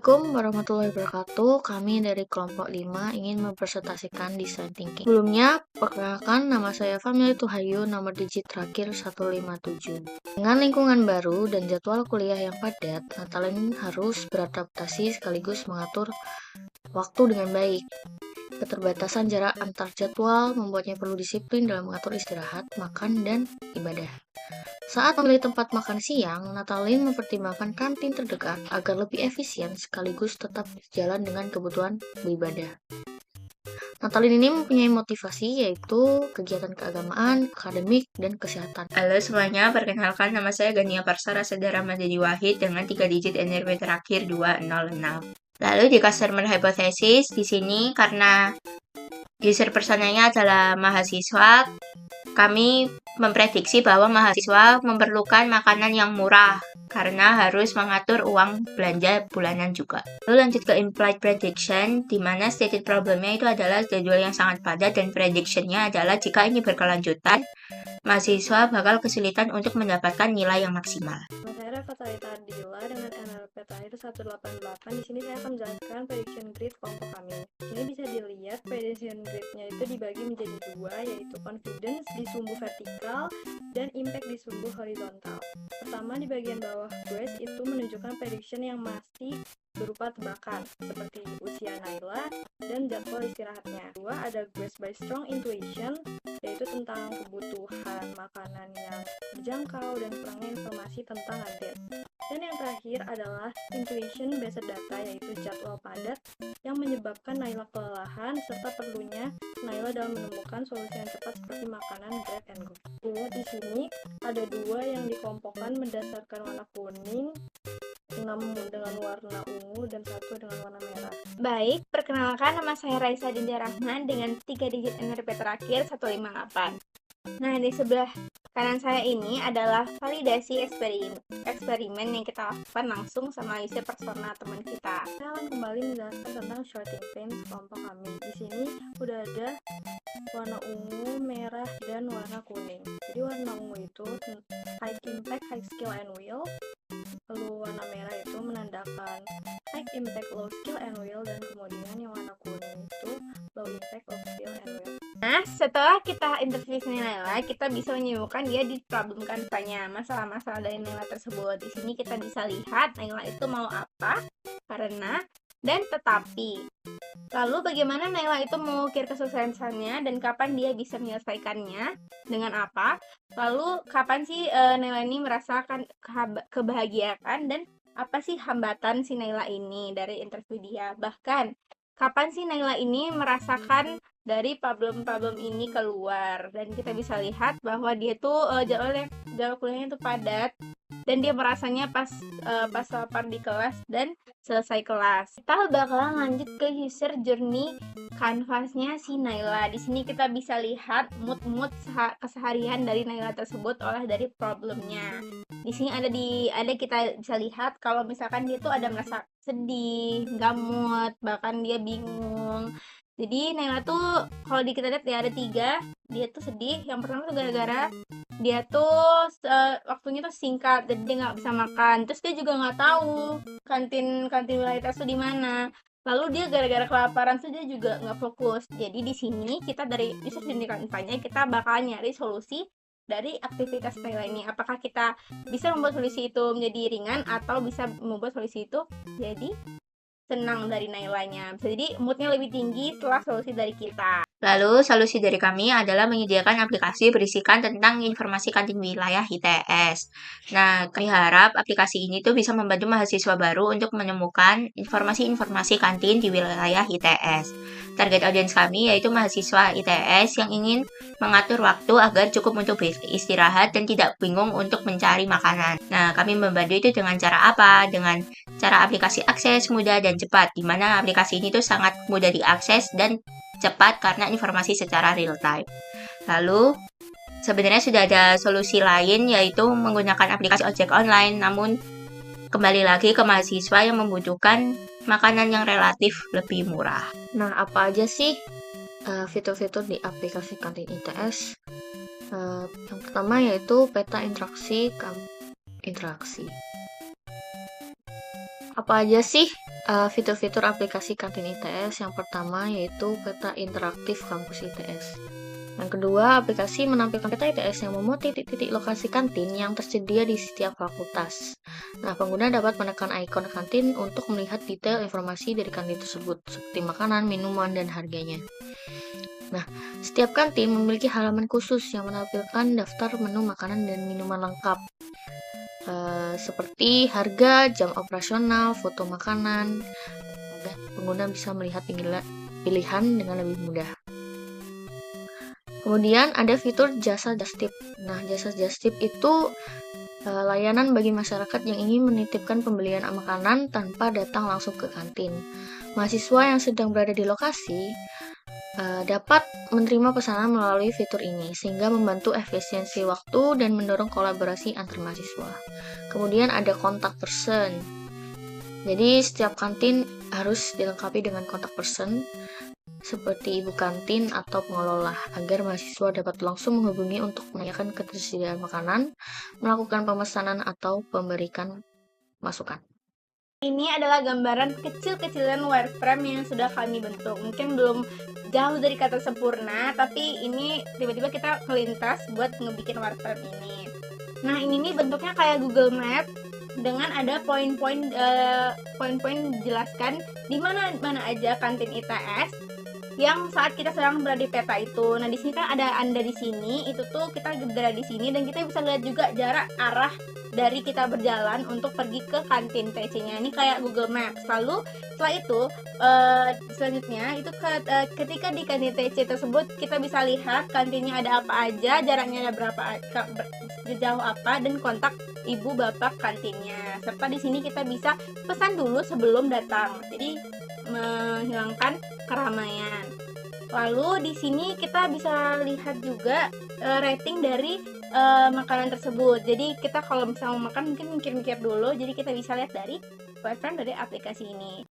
Assalamualaikum warahmatullahi wabarakatuh. Kami dari kelompok 5 ingin mempresentasikan design thinking. Sebelumnya, perkenalkan nama saya Family Tuhayu, nomor digit terakhir 157. Dengan lingkungan baru dan jadwal kuliah yang padat, Natalin harus beradaptasi sekaligus mengatur waktu dengan baik. Keterbatasan jarak antar jadwal membuatnya perlu disiplin dalam mengatur istirahat, makan, dan ibadah. Saat memilih tempat makan siang, Natalin mempertimbangkan kantin terdekat agar lebih efisien sekaligus tetap sejalan dengan kebutuhan beribadah. Natalin ini mempunyai motivasi yaitu kegiatan keagamaan, akademik, dan kesehatan. Halo semuanya, perkenalkan nama saya Gania Parsara Sedara Madani Wahid dengan 3 digit NRW terakhir 206. Lalu di customer hypothesis, di sini karena user personanya adalah mahasiswa, kami memprediksi bahwa mahasiswa memerlukan makanan yang murah karena harus mengatur uang belanja bulanan juga. Lalu lanjut ke implied prediction, di mana stated problemnya itu adalah jadwal yang sangat padat dan predictionnya adalah jika ini berkelanjutan, mahasiswa bakal kesulitan untuk mendapatkan nilai yang maksimal. Saya Fatalita Ardila dengan NLP terakhir 188. Di sini saya akan menjelaskan prediction grid kelompok kami. Ini bisa dilihat prediction grid-nya itu dibagi menjadi dua, yaitu confidence di sumbu vertikal dan impact di sumbu horizontal. Pertama, di bagian bawah Grace itu menunjukkan prediction yang masih berupa tebakan, seperti usia Naila dan jadwal istirahatnya. Dua, ada Grace by Strong Intuition, yaitu tentang kebutuhan makanan yang terjangkau dan kurangnya informasi tentang update. Dan yang terakhir adalah intuition based data, yaitu jadwal padat yang menyebabkan Naila kelelahan serta perlunya Naila dalam menemukan solusi yang cepat seperti makanan grab and go. Di sini ada dua yang dikelompokkan berdasarkan warna kuning, 6 dengan warna ungu, dan 1 dengan warna merah. Baik, perkenalkan nama saya Raisa Dinda Rahman dengan 3 digit NRP terakhir 158. Nah, di sebelah kanan saya ini adalah validasi eksperimen yang kita lakukan langsung sama user persona teman kita. Saya akan kembali menjelaskan tentang shorting themes kelompok kami. Di sini udah ada warna ungu, merah, dan warna kuning. Jadi warna ungu itu high impact, high skill and will. Lalu warna merah itu menandakan high impact, low skill and will, dan kemudian yang warna kuning itu low impact, low skill and will. Nah, setelah kita interview Naila, kita bisa menyembuhkan dia di problem kanvanya, masalah-masalah dari Naila tersebut. Di sini kita bisa lihat Naila itu mau apa, karena, dan tetapi. Lalu bagaimana Naila itu mengukir kesuksesannya dan kapan dia bisa menyelesaikannya, dengan apa. Lalu kapan sih Naila ini merasakan kebahagiaan dan apa sih hambatan si Naila ini dari interview dia. Bahkan kapan sih Naila ini merasakan dari problem-problem ini keluar. Dan kita bisa lihat bahwa dia tuh jadwal kuliahnya tuh padat dan dia merasanya pas lapar di kelas dan selesai kelas. Kita bakalan lanjut ke user journey canvasnya si Naila. Di sini kita bisa lihat mood keseharian dari Naila tersebut oleh dari problemnya. Di sini ada kita bisa lihat kalau misalkan dia tuh ada merasa sedih, nggak mood, bahkan dia bingung. Jadi Naila tuh kalau kita lihat ya ada 3, dia tuh sedih. Yang pertama tuh gara-gara dia tuh waktunya tuh singkat, jadi dia nggak bisa makan. Terus dia juga nggak tahu kantin wilayah tuh di mana. Lalu dia gara-gara kelaparan tuh dia juga nggak fokus. Jadi di sini kita dari research kanvanya kita bakal nyari solusi dari aktivitas Naila ini. Apakah kita bisa membuat solusi itu menjadi ringan atau bisa membuat solusi itu jadi senang dari Nailanya. Jadi moodnya lebih tinggi setelah solusi dari kita. Lalu solusi dari kami adalah menyediakan aplikasi berisikan tentang informasi kantin wilayah ITS. Nah, kami harap aplikasi ini tuh bisa membantu mahasiswa baru untuk menemukan informasi-informasi kantin di wilayah ITS. Target audiens kami yaitu mahasiswa ITS yang ingin mengatur waktu agar cukup untuk beristirahat dan tidak bingung untuk mencari makanan. Nah, kami membantu itu dengan cara apa? Dengan cara aplikasi akses mudah dan cepat, di mana aplikasi ini tuh sangat mudah diakses dan cepat karena informasi secara real time. Lalu, sebenarnya sudah ada solusi lain yaitu menggunakan aplikasi ojek online, namun kembali lagi ke mahasiswa yang membutuhkan makanan yang relatif lebih murah. Nah, apa aja sih fitur-fitur di aplikasi kantin ITS? Yang pertama yaitu peta interaksi. Apa aja sih fitur-fitur aplikasi kantin ITS. Yang pertama yaitu peta interaktif kampus ITS. Yang kedua, aplikasi menampilkan peta ITS yang memuat titik-titik lokasi kantin yang tersedia di setiap fakultas. Nah, pengguna dapat menekan ikon kantin untuk melihat detail informasi dari kantin tersebut, seperti makanan, minuman, dan harganya. Nah, setiap kantin memiliki halaman khusus yang menampilkan daftar menu makanan dan minuman lengkap, seperti harga, jam operasional, foto makanan. Pengguna bisa melihat pilihan dengan lebih mudah. Kemudian ada fitur jasa just tip. Nah, jasa just tip itu layanan bagi masyarakat yang ingin menitipkan pembelian makanan tanpa datang langsung ke kantin. Mahasiswa yang sedang berada di lokasi dapat menerima pesanan melalui fitur ini, sehingga membantu efisiensi waktu dan mendorong kolaborasi antar mahasiswa. Kemudian ada kontak person. Jadi setiap kantin harus dilengkapi dengan kontak person, seperti ibu kantin atau pengelola, agar mahasiswa dapat langsung menghubungi untuk menanyakan ketersediaan makanan, melakukan pemesanan, atau memberikan masukan. Ini adalah gambaran kecil-kecilan wireframe yang sudah kami bentuk. Mungkin belum jauh dari kata sempurna, tapi ini tiba-tiba kita kelintas buat ngebikin wireframe ini. Nah, ini nih bentuknya kayak Google Map dengan ada poin-poin jelaskan di mana aja kantin ITS yang saat kita sedang berada di peta itu. Nah, di sini kan ada Anda di sini, itu tuh kita berada di sini, dan kita bisa lihat juga jarak arah dari kita berjalan untuk pergi ke kantin TC-nya. Ini kayak Google Maps. Lalu setelah itu selanjutnya itu ketika di kantin TC tersebut kita bisa lihat kantinnya ada apa aja, jaraknya ada berapa, sejauh apa, dan kontak ibu bapak kantinnya. Serta di sini kita bisa pesan dulu sebelum datang. Jadi menghilangkan keramaian. Lalu di sini kita bisa lihat juga rating dari makanan tersebut. Jadi kita kalau misalnya mau makan mungkin mikir-mikir dulu. Jadi kita bisa lihat dari wireframe dari aplikasi ini.